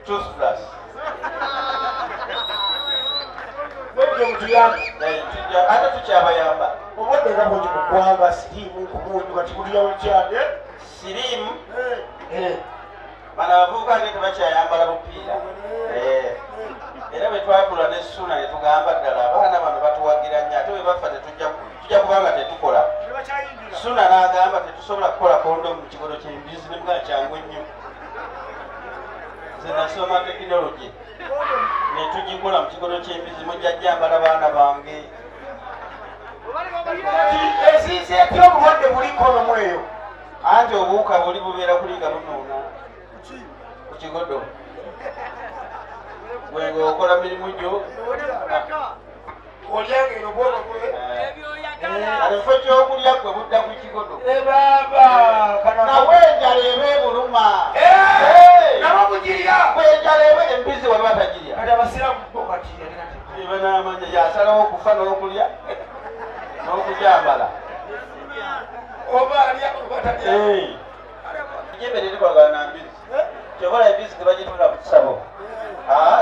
toothbrush ate tukyabayamba obwadde nga bungi mu ggwanga siriimu kumunyu kati muliyawo kyane siriimu bano abavubuka nge tebakyayambala bupiira era bwe twatula ne Ssuuna ne tugamba ddala abaana bano batuwagira nnyo ate bwe bafa tujja kubanga tetukola. Ssuuna n'agamba tetusobola kukola kondomu mu kigodo ky'embizi ne mugaa kyangu nnyo. Nze nasoma tekinologi ne tugikola mu kigodo ky'embizi mujja jjambala baana bange. eziizi etya obulwadde buliko nomu eyo Anti obuwuka buli bubeera kulinga bunuuna ku kigodo gwe okola mirimu gyo olyangeno bwoba alifo kyokulya gwe budda ku kigodo baba nawe enjala eba ebuluma nabamugirya enjala eba embizi wali batagirya kati abasiramu bo kati eba n'amanya yasalawo okufa n'okulya n'okujambala oba alya obatalya ejembereri kwagala na mbizi kyokola embizi tebagitunda ku kisabo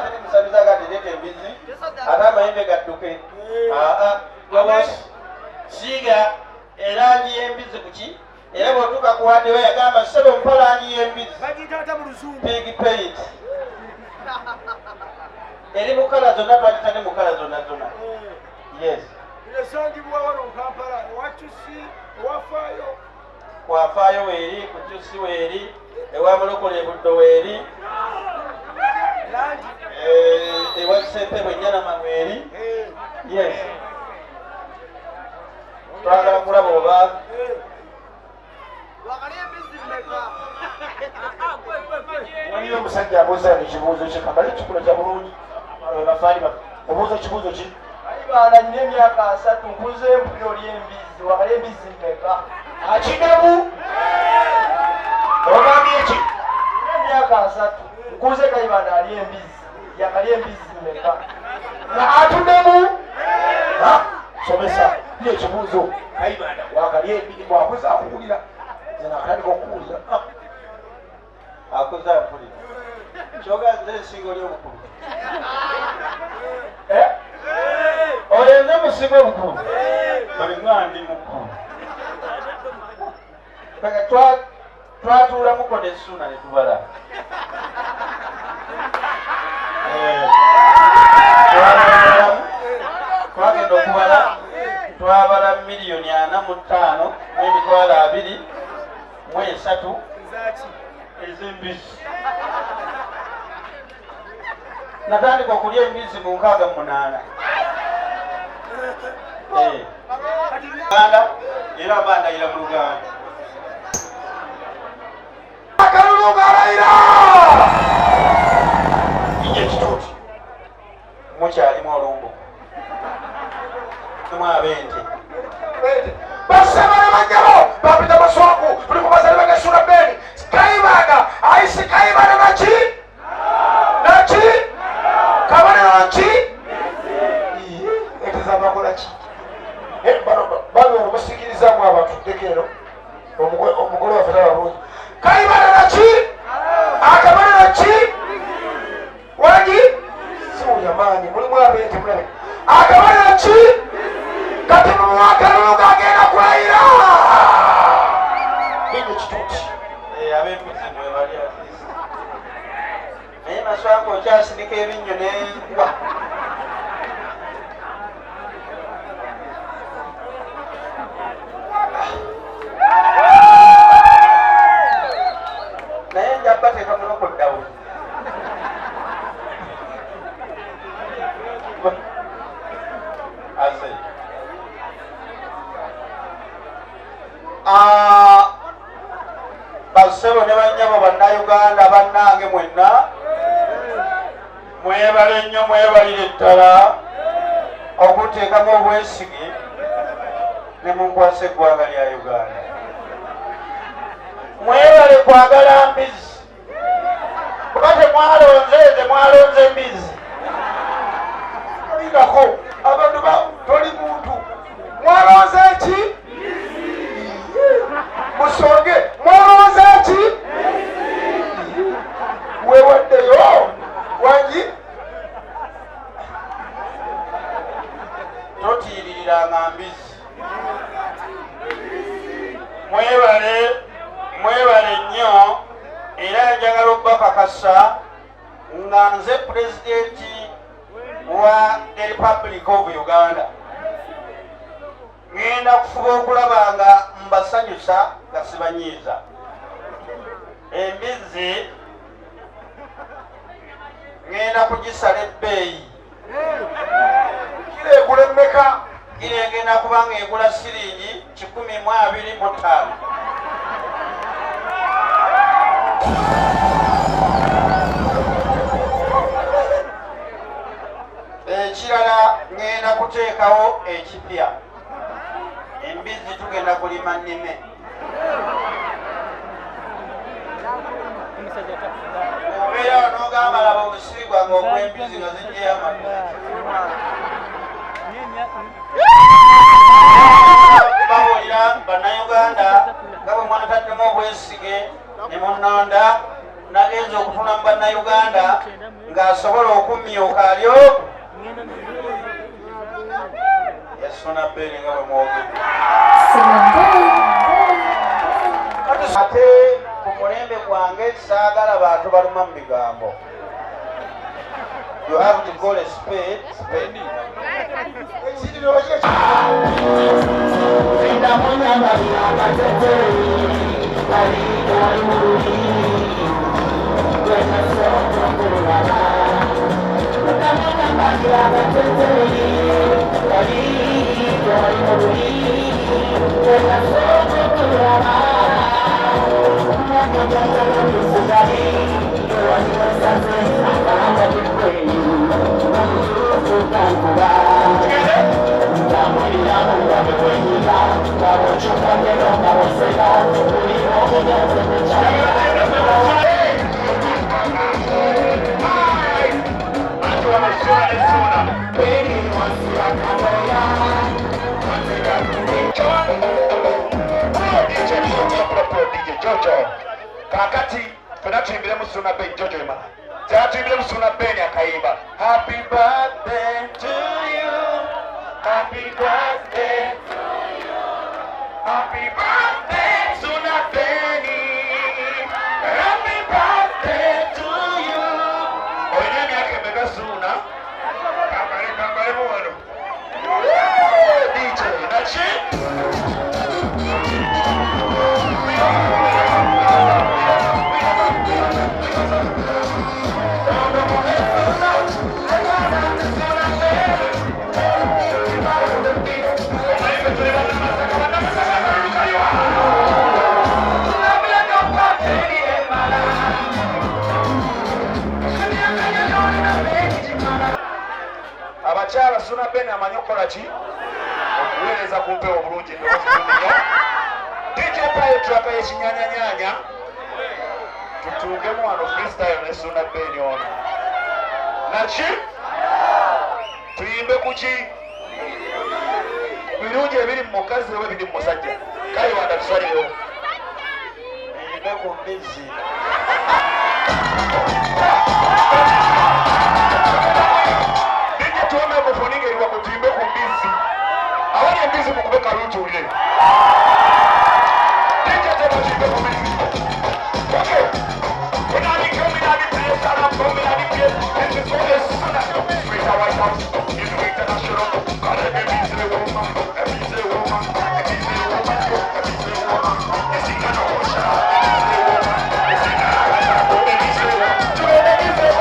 teri musabiza gati leeta embizi ate amayembe gadduke siiga erangi y'embizi kuki era bw'otuuka ku waddewe yagamba sebo mpa langi y'embizi pig paint eri mu kala zonna twagita ne mu kala zonna zonna yes esangibwa wano Kampala ewakyusi ewafaayo kwafaayo weeri kukyusi weeri ewa mulokole ebuddo weeri ewa Kisentebwe Nyanama weeri yes twagala kulaba oba waliyo omusajja abuuza ekibuuzo kye kamale kikula kya bulungi bafaani obuuza kibuuzo ki Bana nyine emyaka 3 nkuze empuliro ly'embizi wakali embizi mmeka akinamu ogambye ki emyaka 3 nkuze kayibanda ali embizi yakali embizi mmeka nga atunamu somesa ni ekibuuzo kayibanda wakali embizi bwakuza akuwulira zena akatandika okuwulira akuza mpulira kyoganze ensingo ly'obukulu oyenze musinga obukulu bali mwandi mukulu twatuulamuko ne Ssuuna ne tubala twagenda okubala twabala miliyoni 45 n'emitwalo 23 ez'embizi natandika okulya embizi mu 68 era bandayira mu Luganda akalulu galayira ije kituuti mukyalimu olumbu temu abente basebale banyabo bapita baswaku tuli kubazali bagasula beni Kayibanda aisi Kayibanda naki kabonero nki etezabakola ki bano basikirizamu abantu tekero omugole waffe tabalungi Kayibanda naki akabonero ki wagi siwulya maanyi mulimu abente mulabe akabonero ki kati mumwakalulu gagenda kulayira ine kituuti ab'embizi mwe bali atisi naye maswanga okyasinika ebinnyo nengwa naye njabba teeka muloko ddawo ase basebo ne banyabo bannayuganda bannange mwenna mwebale nnyo mwebalire ddala okuteekamu obwesige ne munkwasa eggwanga lya Uganda mwebale kwagala mbizi kuba temwalonze embizi olingako abantu toli muntu mwalonze ki musonge mwalonze ki wewaddeyo olukusa nga nze pulezidenti wa the Republic of Uganda ngenda kufuba okulaba nga mbasanyusa nga sibanyiiza. Embizzi ngenda kugisala ebbeeyi. Kile egula mmeka? Kile egenda kuba nga egula siringi 125. Ekirala ngenda kuteekawo ekipya. Embizzi tugenda kulima nnime. Obeera n'ogamba laba obusiri bwange obw'embizzi nga zijjeyo amatu. Babuulira bannayuganda nga bwe mwataddemu obwesige ne munnonda nagenza okutula mu bannayuganda ng'asobola okummyuka alyo yasuna bbeeri nga bwe mwogedde. Ate ku mulembe gwange saagala bantu baluma mu bigambo. You have to call a spade spade. Kakati tunatuimbira musuna Ben Jojo ema. Tunatuimbira musuna Ben akayimba. Happy birthday to you. Happy birthday to you. Happy birthday Suna Beni. Happy birthday to you. Oyeni yake mega Suna. Kambare mwana. DJ Nachi. Abakyala Suna Ben amanyi okukola ki? Okuweereza ku mpewo bulungi nnyo. DJ Payo traka y'ekinyanyanyanya. Tutungemu wano freestyle ne Suna Ben ono. Naki? Tuyimbe ku ki? Birungi ebiri mu mukazi oba biri mu musajja. Kale wanda tusalirewo. Tuyimbe ku mbizzi. Tuwame kufuninga iliwa kutuimbe kumbizi. Awali mbizi mkubeka rutu ule. Dija teba tuimbe kumbizi. Okay. Unadika minadi pia sana minadi pia. This is what is Suna. Straight to White House. In the international. Kale ebize woman. Ebize woman. Ebize woman. Ebize woman. Esikana osha. Ebize woman. Esikana osha. Ebize woman. Ebize woman.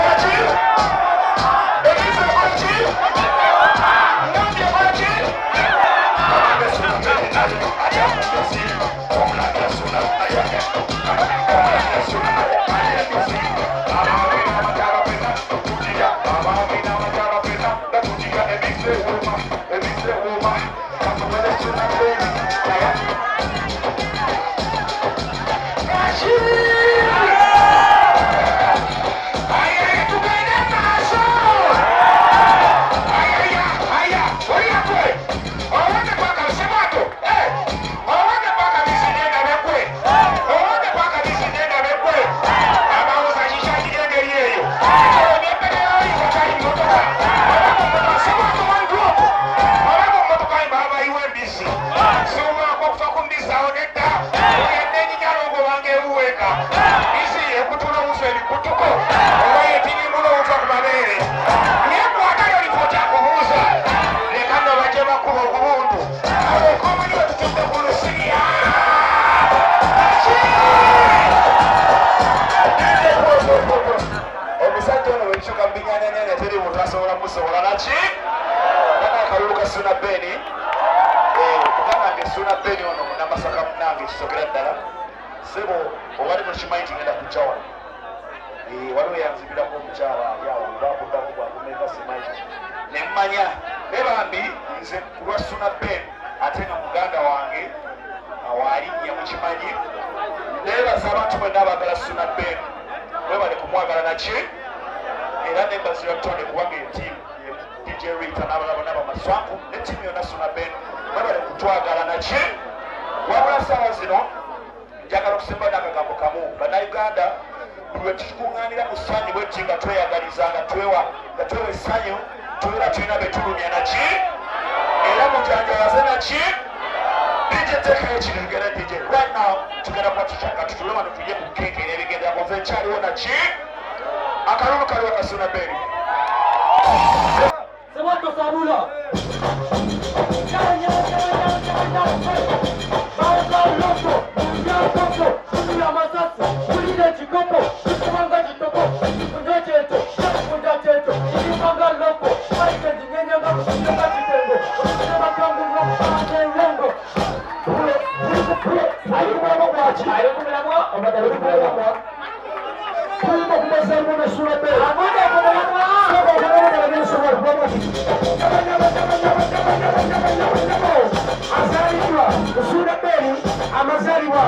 tasobola musobola naki kana akalulu ka Suna Beni kuganange Suna Beni ono namasaka munange kisokera ddala sebo obali mukimanyi nti ngenda kujawa waliwo yanzibirako omukyala yawo bakuddamu bwakumeka simanyi nemmanya nebambi nze kulwa Suna Beni ate nga muganda wange awaalinya mukimanyi nebaza abantu bwenna abagala Suna Beni webale kumwagala naki era nebazira Tony kubanga etiimu DJ Rita n'abalaba n'abamaswanku n'ettiimu yonna Suna Beni webale kutwagala naki wabula saawa zino njagala okusemba n'akagambo kamu bannayuganda buli lwe tukikuŋŋaanira mu ssanyu bwetti nga tweyagaliza nga twewa essanyu tubeera tulina betulumya naki era mujanjabaze naki DJ teekayo kino tugenda DJ right now tugenda kwatikanga tutule wano tujye ku keeke n'ebigendera kuva ekyaliwo naki akalulu kaliwo ka Suna Beni Sebato Sabula Suna Beni amazaliwa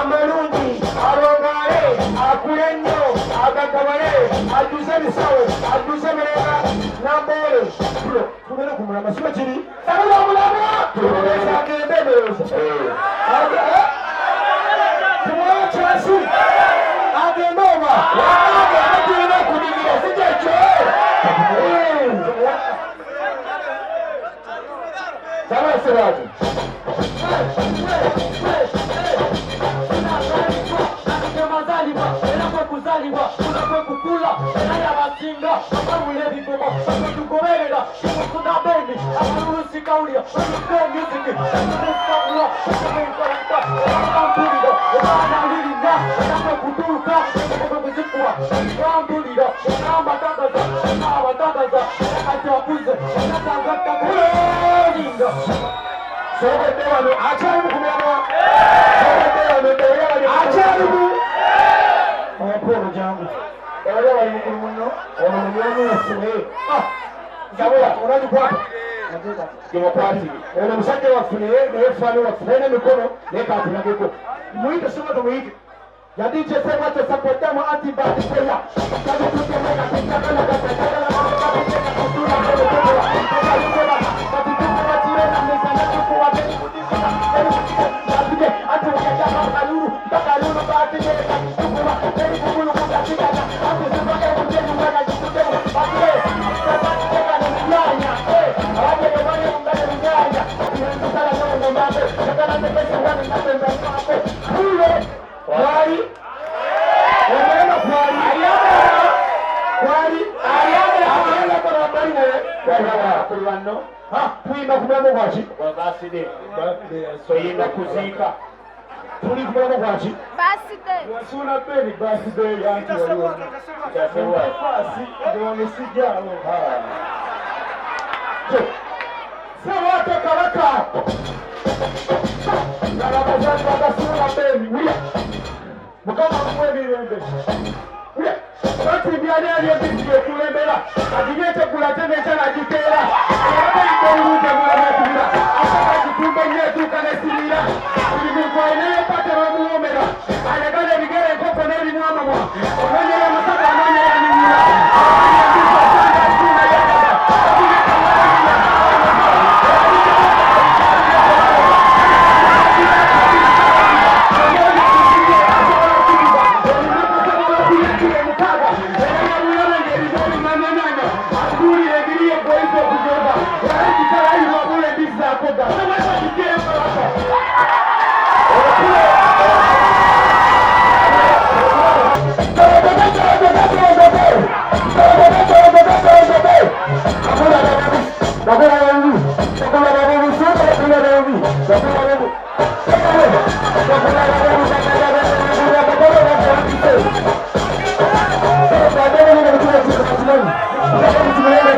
amalungi alongale akule nnyo agagabale ajuze ebisawo ajuze emireka nambole tugenda kumulama siba kiri sabula omulama tulowooza agende ndowooza tumwawo kyasi agende oba agende tulina okudigira sikyekyo Sabasebati kuzaliwa kunakwe kukula era abasinga bakabula ebigoma bakatugoberera Suna Beni akalulu sikawulira musiki musabula bambulira obanalirina enakwe kutuuka ekwe kuzikuwa bambulira amatagaza abatagaza kati abuze enatagattakulinga sobedde wano akyalimu kumyanwa sobedde wano akyalimu Polo jangu. Wale wali mkulu mno. Wana mnyonu usime. Zabula, unaju kwa. Kimo party. Wana msake wa fune, ne fane wa fune mikono, ne kati na geko. Muite sema to muite. Ya DJ sema to supporta mo anti bad player. Kaje tuke mwana kitaka na kata kata na kata kata kutura kwa kwa. Kati tuke kwa tire na meza na kwa beni kutisa. Beni ati wakati kaluru, kaluru baadhi ya kuchukua. Beni kukulu kwa kitaka. Ati sema kwa mjeni mwana jituke. Ati sasa kitaka ni mjanya. Ati kwa mwana mbele mjanya. Ati sasa ndio mbele. Sasa na pesa ngani na pesa hapo. Kule kwani Wamena kwani ayana kwa barine kwa kulwano tuimba kumamo kwachi baside soyinda kuzika tuli kumamo kwachi baside Suna Beni baside yanti waliwo tasewa fasi ndio nisijalo sawa tokalaka na bazanga Suna Beni mukama kumwebirembe bati byali aliyebisiye kulembera atigete kulatene cyana gitera abayitoruje mulamatira akagitumba nyetu kanesirira ibigwaine pate bamuomera alekale bigere koko neri mwama mwa onye musaka nanye yanimira Thank you.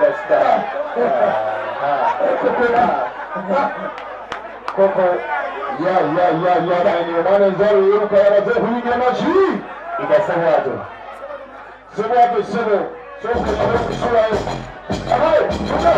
superstar. Koko, ya, ni mwana nzari yuka ya raze huingia machi. Ika sabato. Sabato sebo. Soka sabato sura. Abai, tuka.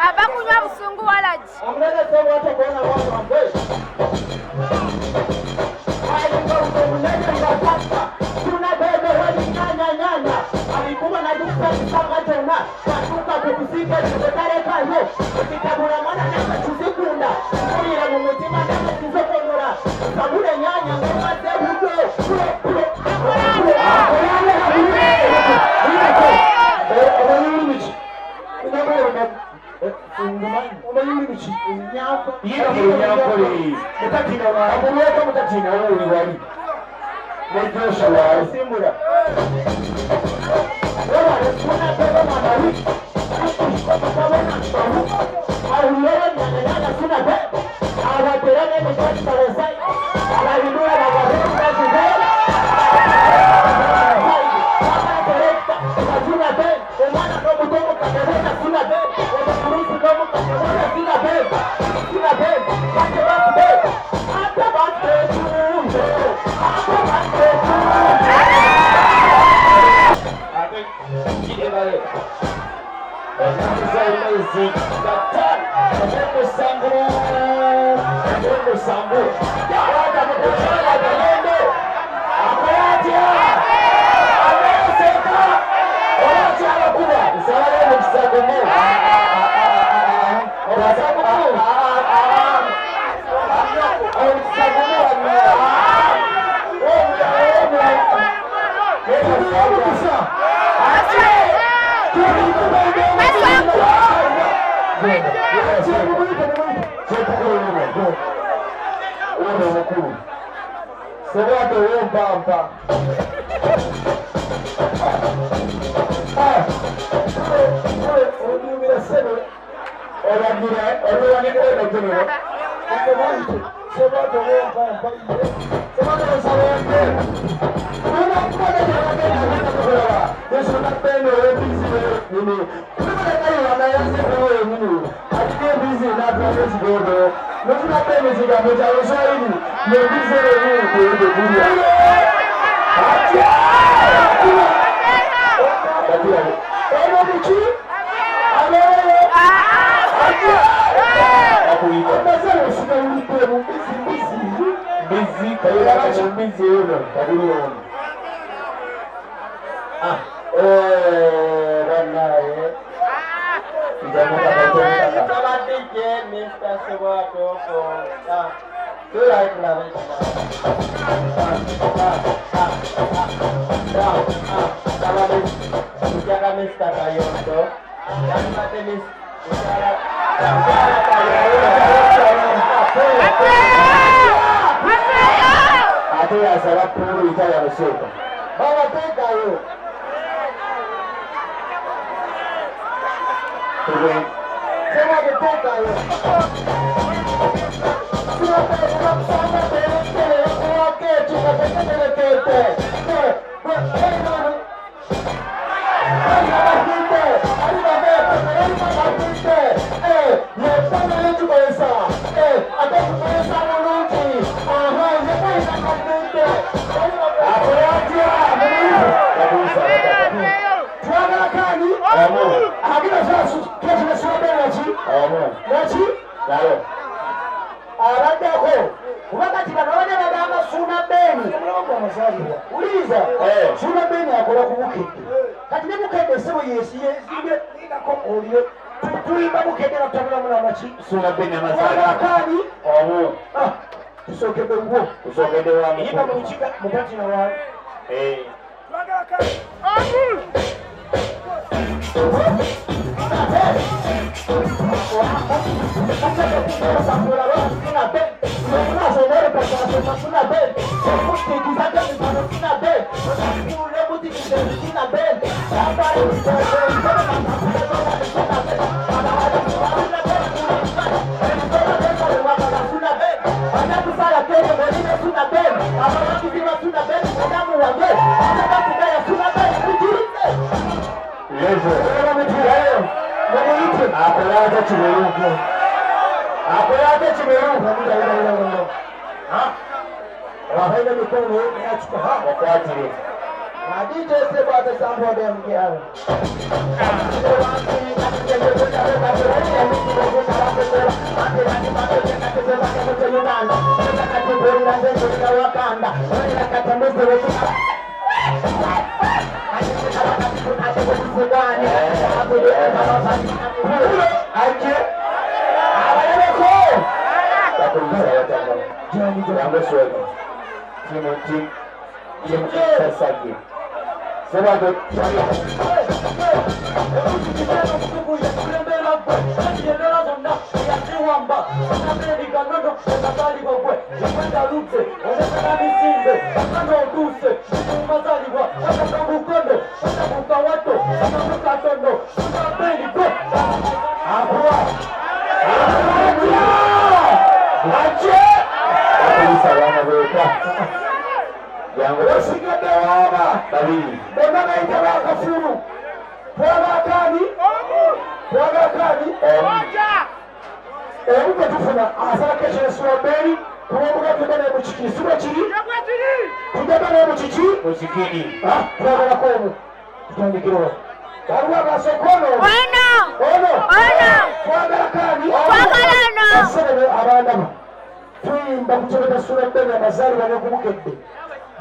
Abakunywa busungu walaji. Omulele sebo atakuona watu ambaye. Alinga utomulele ngapata. Tuna bebe wali nyanya. Alikuwa na duka kisanga tena. Katuka kukusika chokotare kayo. Kitabura mwana na kusikunda. Kurira mu mutima na kizokongora. Sabule nyanya ngoma zebuko. Mr. Kayondo. Ate yasaba pulu itala baseka. Baba tekayo. Sema tekayo. Uliza, suna beni akola kubukete. Kati ne bukete sebo yesiye ngako oliyo. Tuimba bukete na tabula muna machi. Suna beni amazala kani. Omo. Tusoke bengo. Tusoke dewa. Yiba muchika mupati na wa. Twagala kani.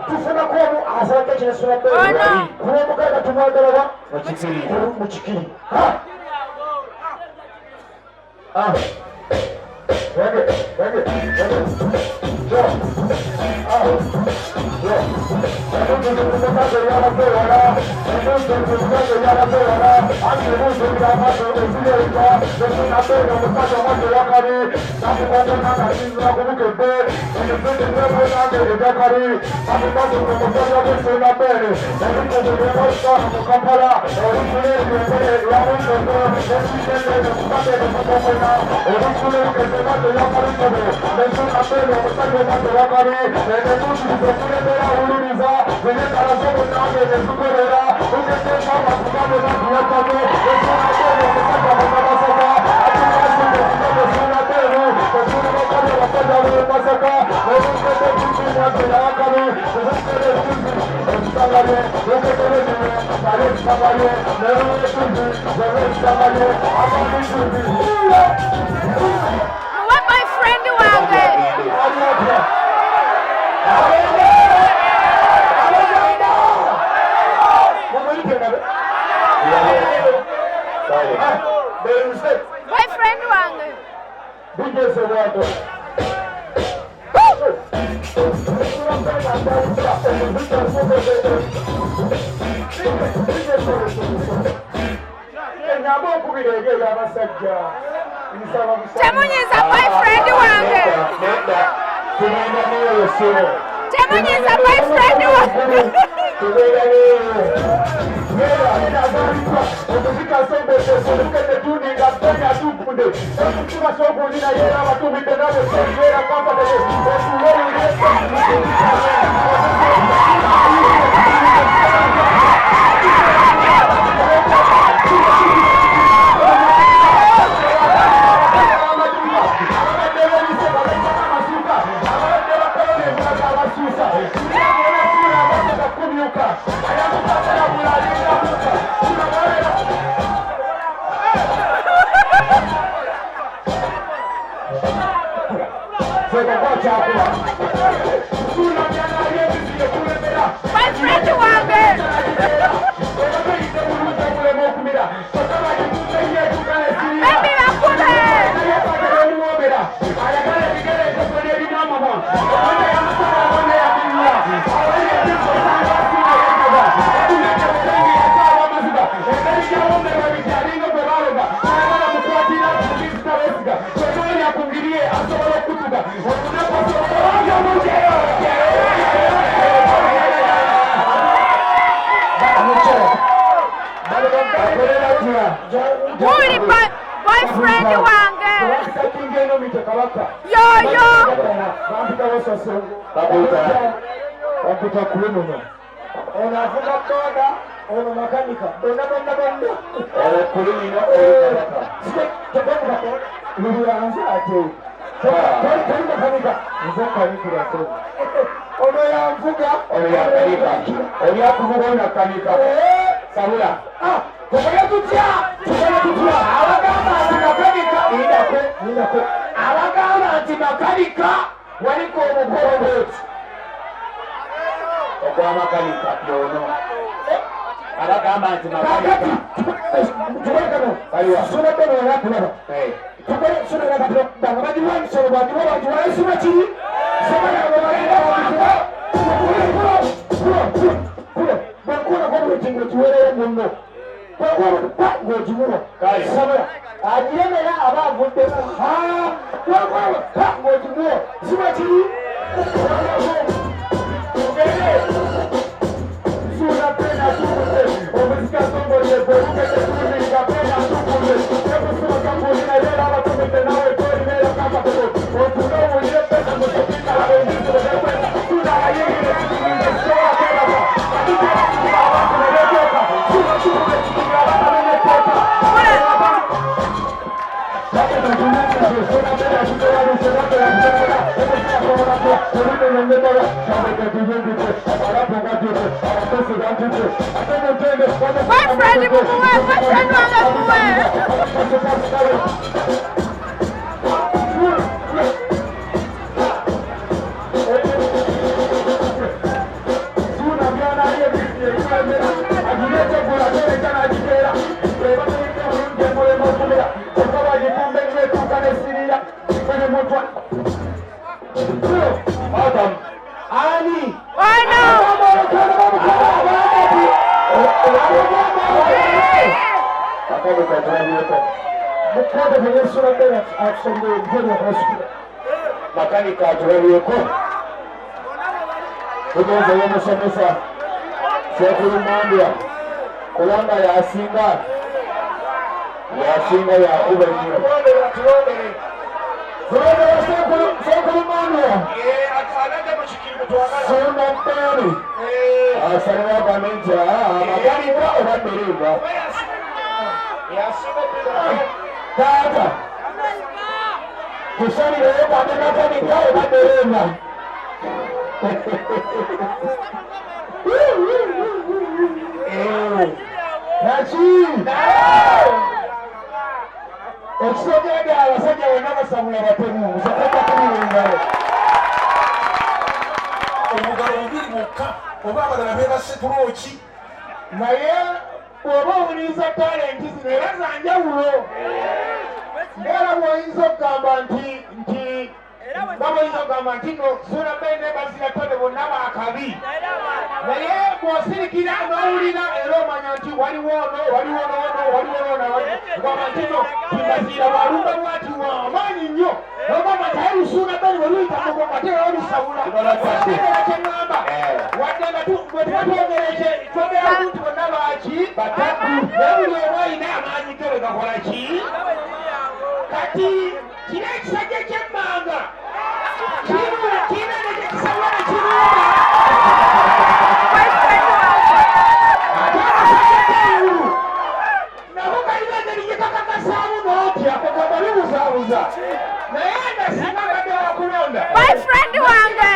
Tufuna kwa asaka kile sura pe. Kuna mukaka tumwadala muchikiri. What my friend boyfriend wange DJ nyamba okubira ebyo ebyabasajja temunyiza boyfriend wange tugenda neyo sebo temunyiza boyfriend wange tugenda neyo okuzika sobesesolukete tuninga penya tukunde okukiba sokundina yera abatumidde nabo seera kampatee otuwolire boyfriend wange baby bakube Uli boyfriend wange yoyo bampita kulunono ono avuga boda ono makanika bonna kulimino lubulanze ate toli makanika nze kanikirako ono yanvuga ono yakanika oli akuvuga ono akanika sabula tukole tutya abagamba nti makanika indako abagamba nti makanika waliko omugoloboti ogwamakanika yono abagamba nti makanika sonabenoyakulaba tukole sonabanga bagiwa emisolo bagiwa bagiwa esima kiri bwenkuonakobwetingo kiwereyo muno ng'ogimuwa sabula agiremera aba avuddemu ng'ogimuwa kiba kiri suuna pena tukunde omuzika sombolye bwebugete tuninga pena tukunde ekusooka kulinayera abatumidde nawe tolibeera kakatego otune owulire pena musopingalabe emisoloekwe suuna abayingire tukunde sobola kwebaka abantu nebeteeka suuna tukunde tukunde abaana beneteeka boyfriend muwe boyfriend wange muwe Ani ono makanika atulabyeko tugenze y'omusomesa sekulumambya kubanga yasinga yakuba nnyo sekulumambya sunda bbeni asalira agambe nti amakanika oba miriga taata tusalireyo bane makanika oba dereva naki ekisogera abasajja bonna basamula batemu musatakakubirengalo omugalo bubiri mwokka oba abalala bebase tuloki naye bw'oba owuliriza talenti zino era zanjawulo ngaera bw'oyinza okugamba nti nga bw'oyinza okugamba nti no suuna bene bazira tone bonna baakabi naye bw'osirikira n'owulira era omanya nti waliwo gwamantino kimbazira bwalumba bwati wamaanyi nnyo nogamba nti aye lusuuna beni bwe luyita mugomba teera olusawula era kyeŋŋamba wadde nga bwe tubatwogereke twogeraku nti bonna baaki batatu naye buli omu ayina amaanyi ge bwe gakola ki kati kina ekisajja ky'emmanga kiina nekyekisawa ne kirumba boyfriend wange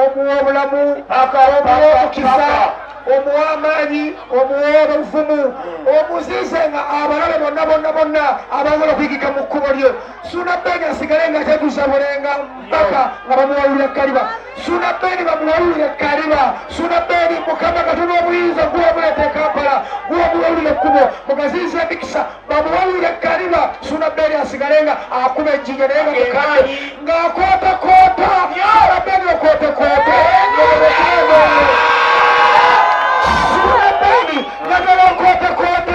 omuwobulamu akaomuwobukisa omuwamaanyi omuwoba obufumu omuzize nga abalabe bonna abasobola okuyigika mu kkubo lyo Suna Beni asigale nga tetusabolenga mpaka nga bamuwawulira kaliba Suna Beni bamuwawulire kaliba Suna Beni mukama katuna obuyinza guwabulete Kampala guwamuwawulire kkubo mugazize emikisa bamuwawulire kaliba Suna Beni asigale nga akuba ejjinja naye nga mukande ng'akootakoota Suna Beni okootakoota Suna Beni ngagala okootakoota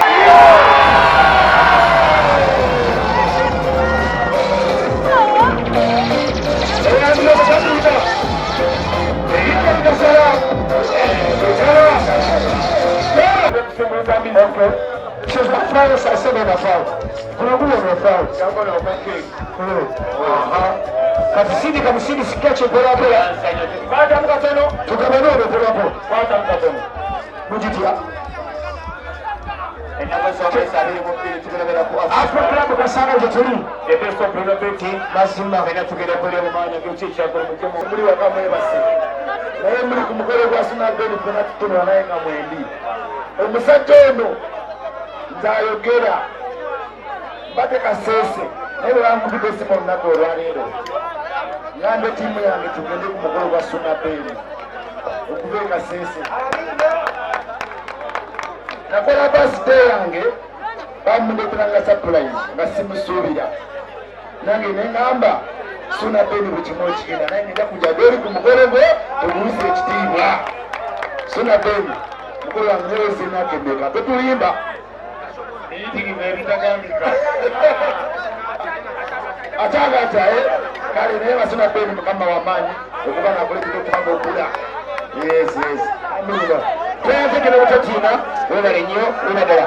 Okay. She's not trying to say something about Kasidi kamusidi sketch pela pela. Baada mkatano tukamanua pela pela. Baada mkatano. Mujitia. tuli ebeso pulobeti mazima era tugenda kulya mu maanya g'ekikyakula mujemu muli waka mwebase naye muli ku mugole gwa sunabeni fena tutunula naye nga mwendi omusajja ono nze ayogera mbate kaseese naye bwe bankubidde esimu olunaku olwaleero ngambe ttiimu yange tugende ku mugole gwa sunabeni okuva e kaseese nakola birthday yange bamundeeteranga surprise nga simusuubira nange neŋŋamba sunabeni bwe kimu okigenda naye ngenda kujja geri ku mugole gwe tuguyisa ekitiibwa sunabeni mugole wange neweza emyaka emeka tetulimba eyitirivu ebitagambika atangataye kale naye basunabeni mukama wamaanyi okuba nakuletera okubanga okula yes amina twayatekera obutatiina webale nnyo wenagala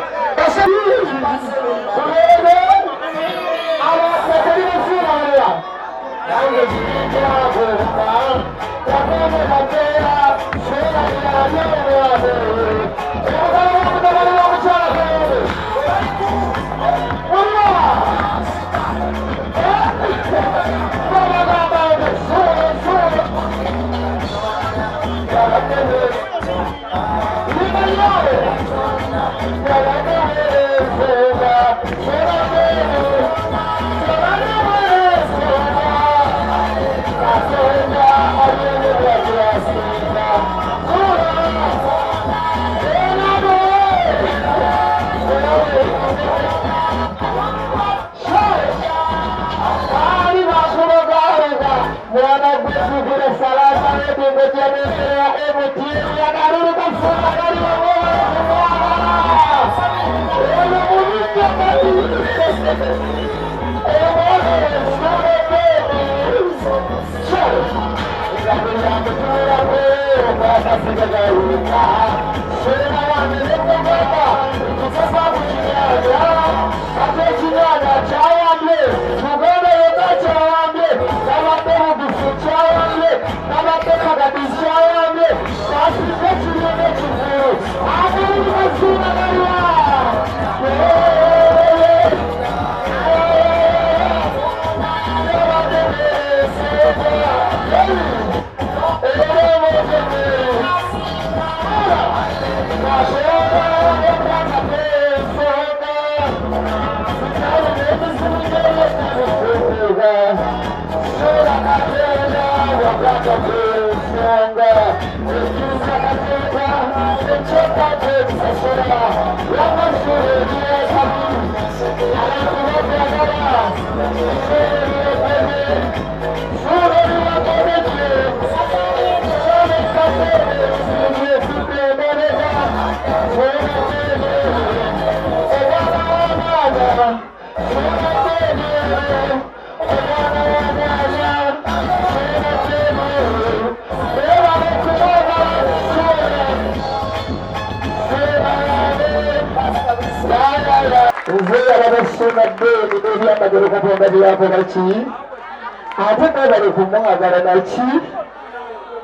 ate nabale kumwagala naki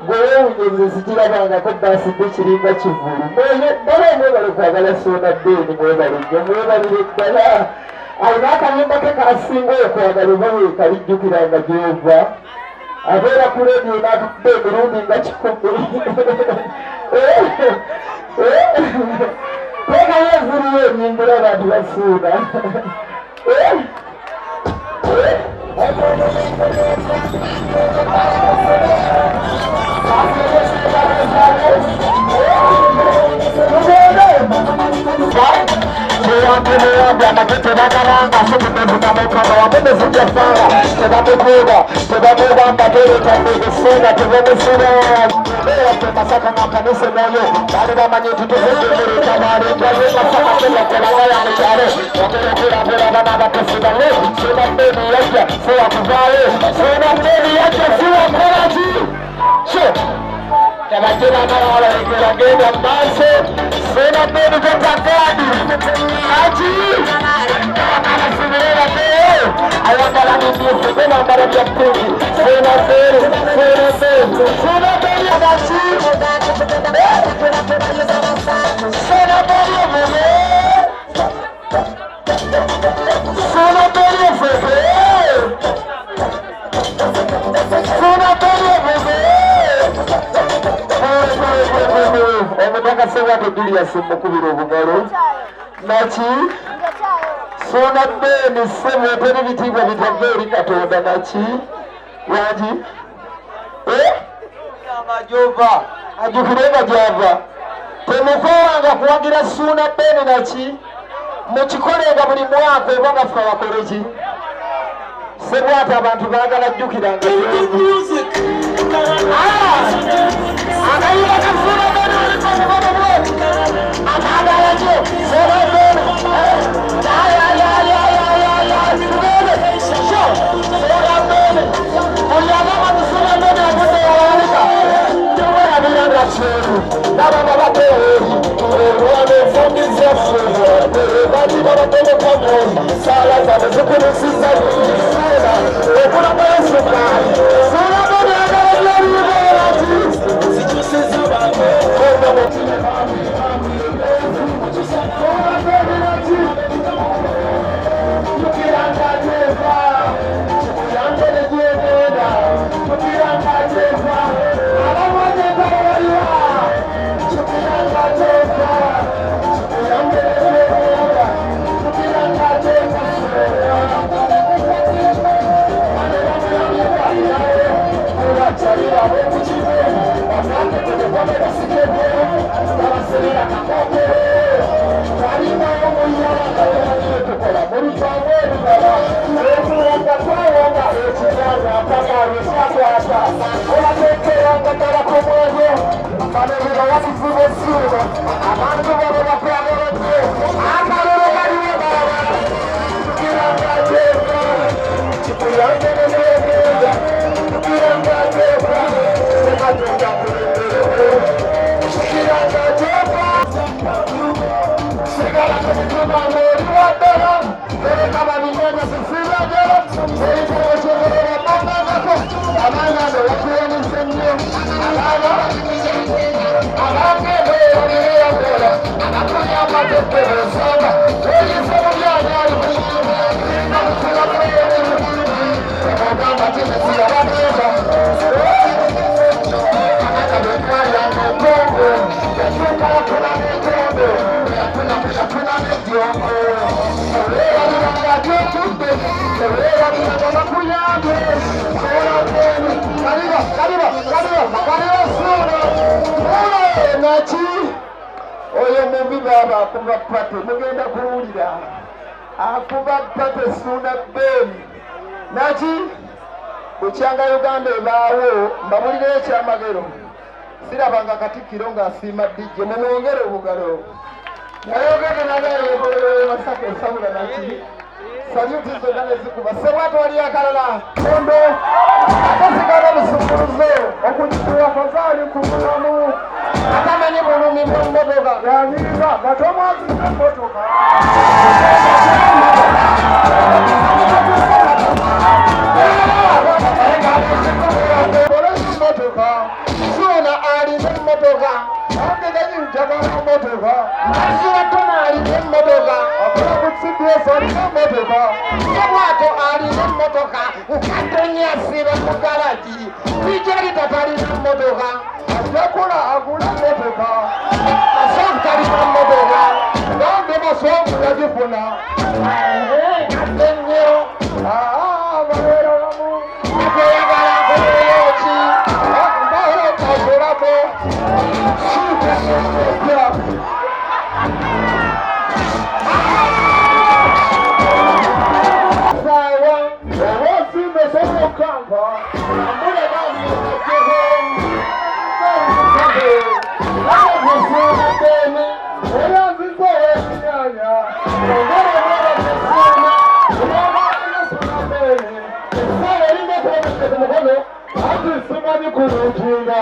gwewewunyiriza zikirabangako basidde kiringa kivulu naye mwebale kwagala sonabeni mwebale nnyo mwebalire ddala alina akayimba ke kasinga okwagala oba wekalijjukiranga gyova abeera ku leediyo natudde emirundi nga 10 tekayo eziriyo enyimbula abantu basuuna Tabajira na genda mbase sena beni kakadi aji anasubira leo ayakala ni sena bara ya pili sena beni sena beni adashi sena beni omutaka Sebwate Julius mukubira obugalo naki Sona Beni Sebo teri bitibwa bitavve eri Katonda naki wangi amajova ajukirenga java temukowanga kuwagira Suna Beni naki mukikolenga buli mwaka oba gaffe bakoleki Sebwate abantu baagala jjukiranga akayiba kafuna Beni olikomubono bwe akagalajo Sona Beni oyo mubi baba akuba pate mugenda kuwulira akuba pate Suna Beni naki bukyanga Uganda ebaawo mbabulira ekyamagero sirabanga Katikkiro ng'asiima dijje mumwongere obugalo nayogede nagamasaka esabula naki saluti zonna nezikuba Sebwate wali akalala kondo akasigala busumuluzo okujituwa kazaali ku bulamu atamanyi bulumi bw'emmotoka yanyirira gatomwaziza emmotoka emmotoka Suna alina emmotoka njagala emmotoka Suna alina emmotoka akola ku CBS alina emmotoka Sebwate alina emmotoka nkadde asiba mu galagi Bijali tatalina emmotoka ajakola agula emmotoka Masoofu talina emmotoka gambe Masoofu yagifuna kadde nnyo babeera wamu akweyagala nkoleyoki mbaho tagulamu sawa owosimbe somukamba ambule Suna Beni eyanziza ekinyanya Suna Beni esawa erina okuwomeseza mukono ati simanyi kulunginga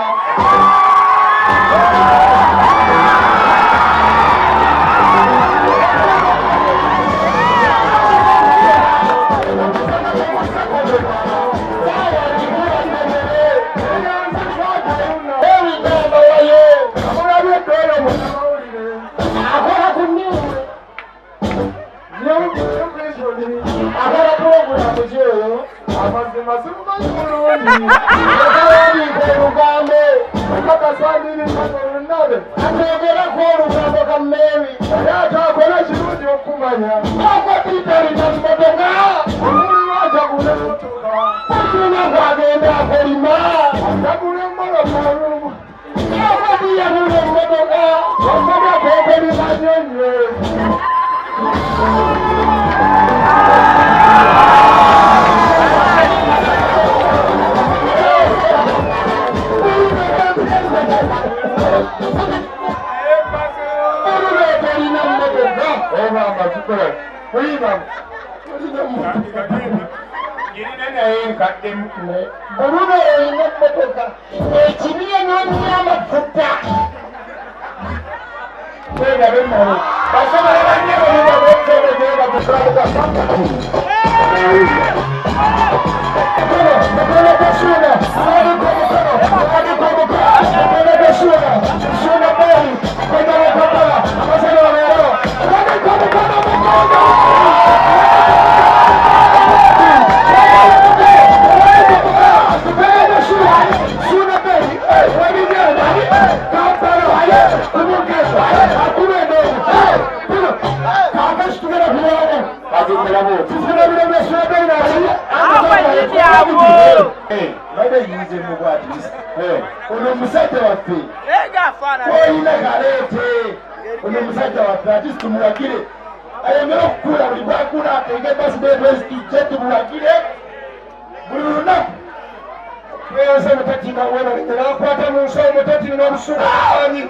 amazima simumanyi bulungi nabe ategerako olugambo ka Mary naye atakola kirungi okumanya akwatitali namumotoka omuli lwatagula emotoka asina kwagenda akolima atagula emolomolo akwatiyagula emotoka osoma kokolima nyonyo Oluno olina emmotoka ekibiye n'omunyamafuta weerabe nabo basobola bannye bonna bokebegera bakusalabuka mukolekesuna mukolekesuna suna bali kwegalekakala amasala leero mukolekesuna mukono ono musajja waffe oyina galeete ono musajja waffe ati tumuwagire ayongera okukula buli bwakula atenge basibetwezitujje tumuwagire buli lunaku tweyoza omutati nga webalengera akwata mu nsi omutati n'obusuuani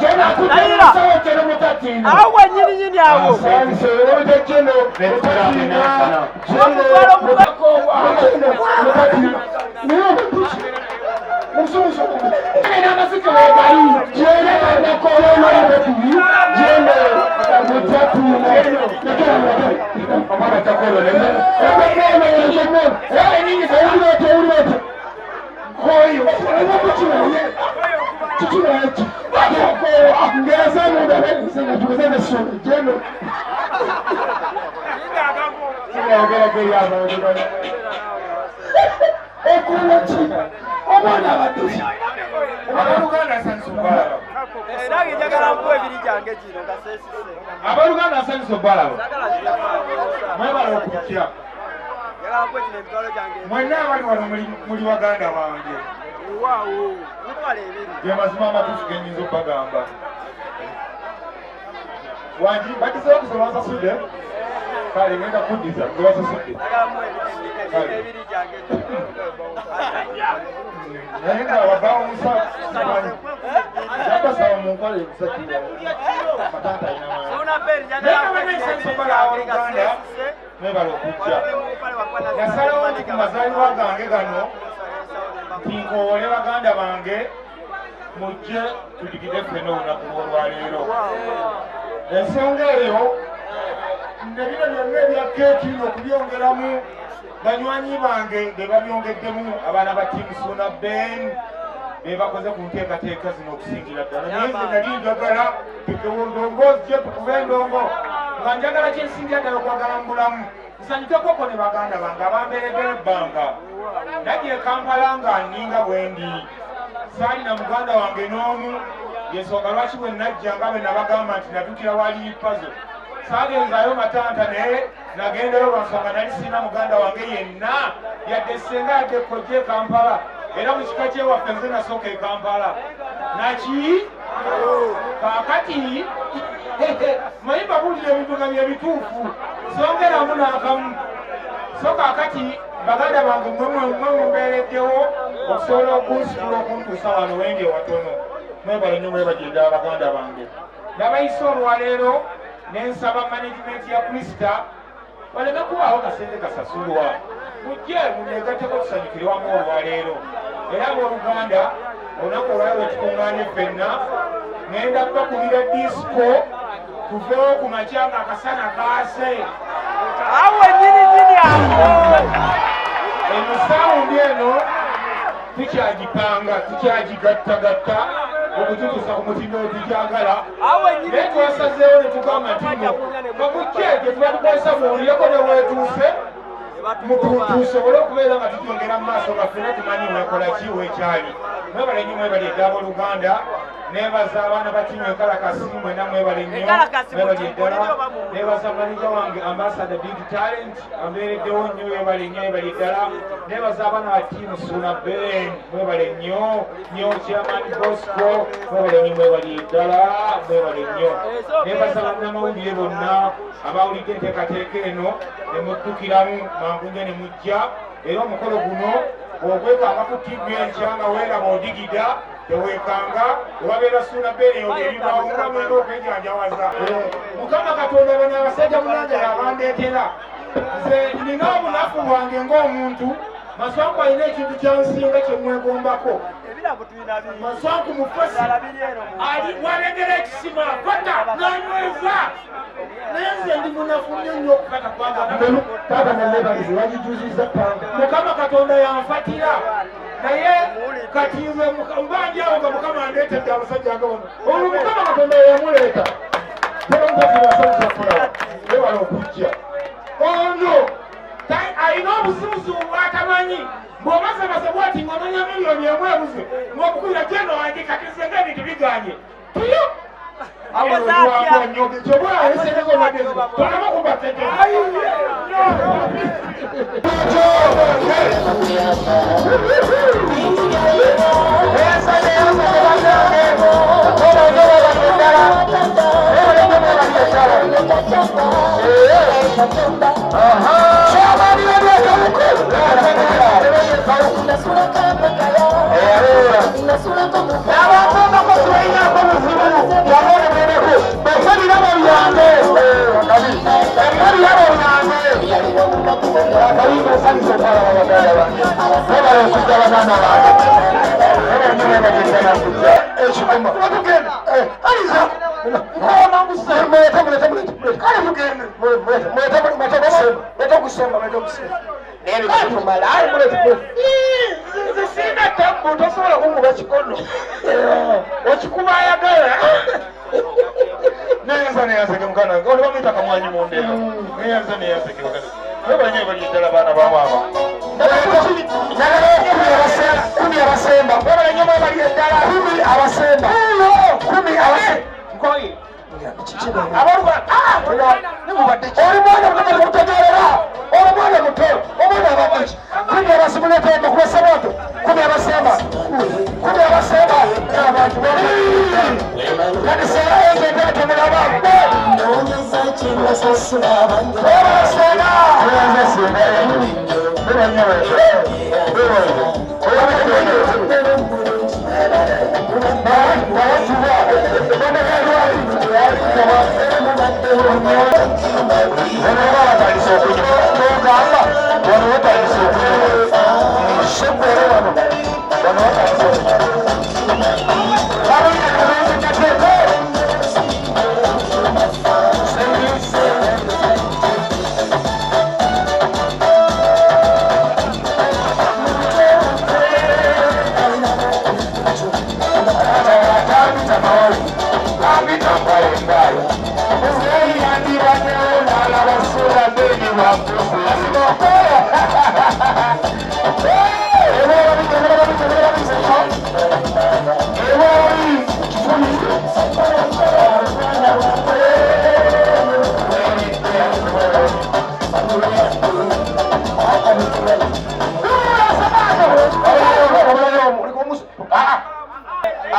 jenakusawo kyeno mutati awo nyirinyini awo olutejeno abaluganda asanyusa obalabo mwebala okutya mwenna abali wano muli baganda bange ge mazima amatuufu genyinza okubagamba wangi bagizeho okusoma basasudde kale ngenda kuddiza ge basasudde naye nga wabaawo musamanyi abasaba mu nkola ebisakira matanta ayinamanyaoluganda mwebala okujja yasalawo nti ku mazaalibwa gange gano nti nkoowole baganda bange mujje tudigide ffena olunaku lwolwaleero ensonga eyo ne bino byonna ebya keeki okubyongeramu banywanyi bange be babyongeddemu abaana ba tiimu Suna Ben be bakoze ku nteekateeka zino okusingira ddala naye nze nali njagala ndongoozi gye tukuba endongo nga njagala kyensingira ddala okwagala mu bulamu nsanyukekoko ne baganda bange abambeereddera ebbanga najja e Kampala nga nninga bwendi saali na muganda wange n'omu yensonga lwaki bwe najja nga bwe nabagamba nti natukira wali pazo saagenzaayo matanta naye nagendayo lwansonga nali sirina muganda wange yenna yadde senga yadde kojja e Kampala era mu kika kyewaffe nze nasooka e Kampala naki kaakati manyi babuulira ebintu nga byebituufu songeramu n'akamu so kaakati baganda bange mmwe mumbeereddewo okusobola okunsitula okuntuusa wano wendi ewatono mwebale nnyo mwebagenda abaganda bange nabayise olwaleero nensaba management ya Krista baleme kubaawo kasente kasasulwa mujje muneegatteko tusanyukire wamu olwaleero era ng'oluganda olunaku olwaleero lwekikuŋŋaanye ffenna ŋenda kubakubira disco tuveewo ku makya nga akasana kaase awo nyirinyini awo eno saawundi eno tukyagipanga tukyagigattagatta okututuusa ku mutindo wetukyagala naye twasazeewo ne tugamba nti babujje gye tuba tukozesa muwulireko ne weetuuse tusobole okubeera nga tutyongera mu maaso gaffe era tumanyi weekola ki weekyali mwebale nnyo mwebali eddala Oluganda nebaza abaana batinywa enkalakasi mwena mwebale nnyo mwebali eddala nebaza manika wange ambasada Big Talent ambeereddewo nnyo webale nnyo webali eddala nebaza abaana ba tiimu Suna Ben mwebale nnyo nnyo Chairman Bosco mwebale nnyo mwebali eddala mwebale nnyo nebaza bannamawulire bonna abawulidde enteekateeka eno ne muddukiramu mangu nnyo ne mujja era omukolo guno ogwekanga ku tiimu enkya nga weeraba odigida teweekanga obabeera Suna Ben ebibawula mwena okwenjanjawaza Mukama Katonda bano abasajja munanja yabandeetera nze nina obunafu bwange ng'omuntu Maswanku alina ekintu kyansinga kyemwegombako Maswanku mukozi walengera ekisima pata nanyweza naye nze ndi munafu nnyo okukata Mukama Katonda yanfatira naye kati nze mbanjawo nga Mukama andeetedde abasajja nga bano olwo Mukama Katonda yamuleeta ewala okujja ono alina obuzibuzibu bwatamanyi bw'obasabasa bwati ng'ononya miliyoni emu ebuze ng'omukulira gendo wange kati nze ng'ebintu biganye tuyo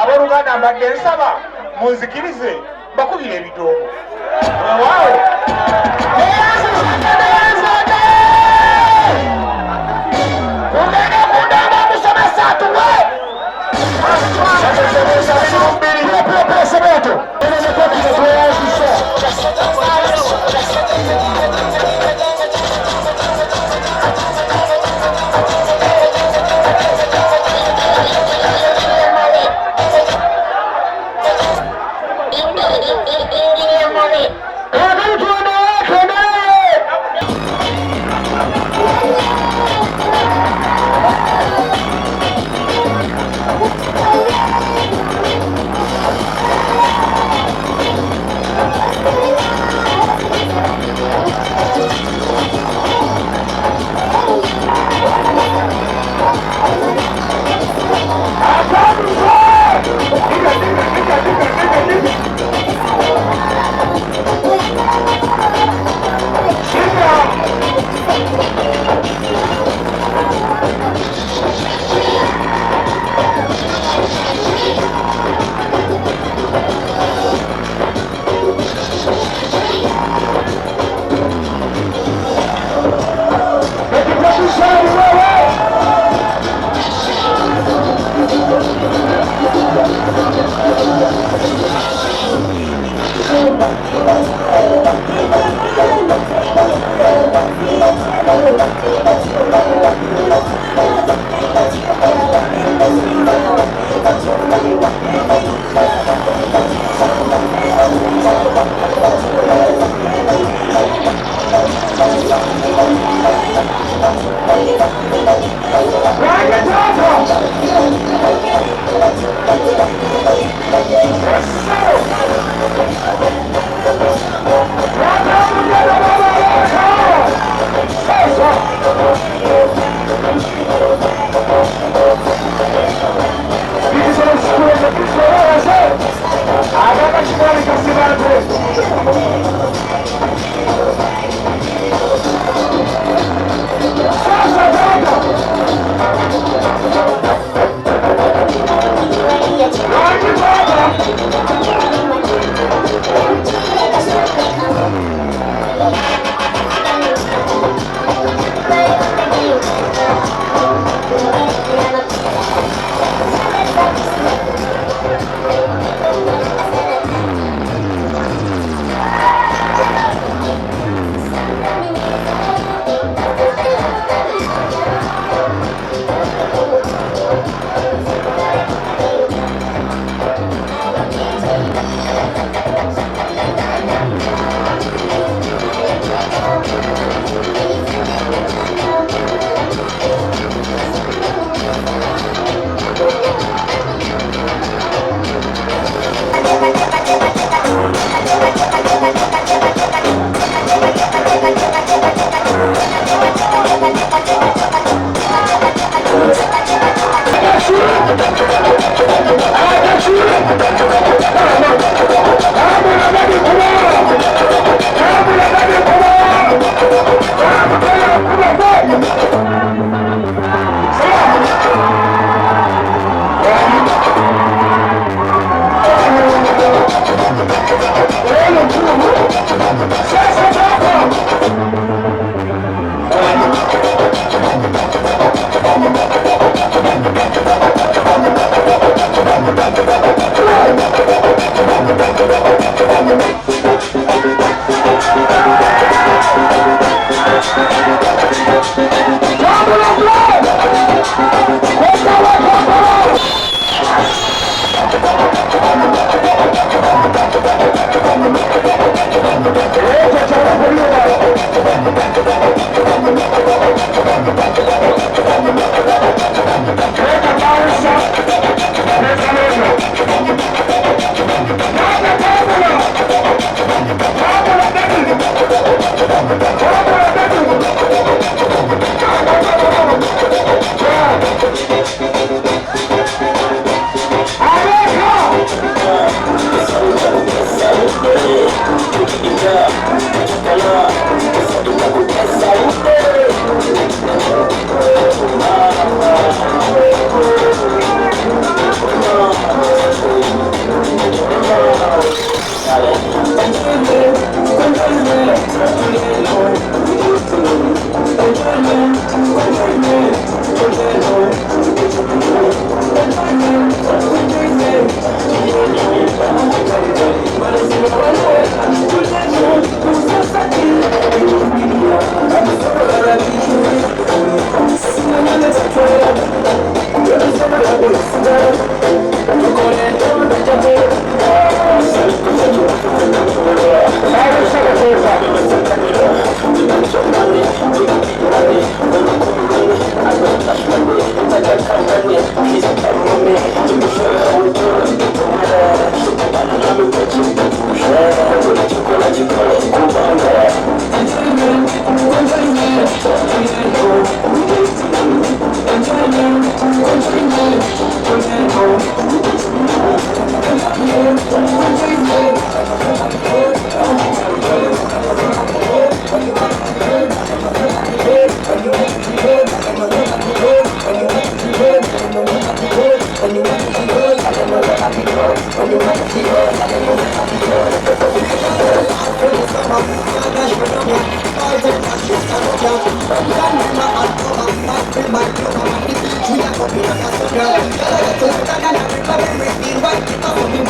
Abooluganda mbadde nsaba munzikirize bakubire ebidongo waawo Money.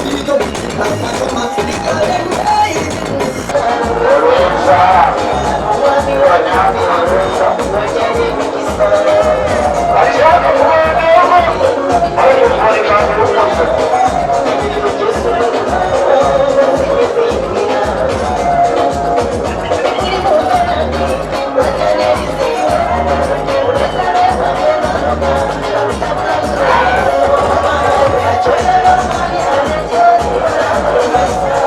Girl,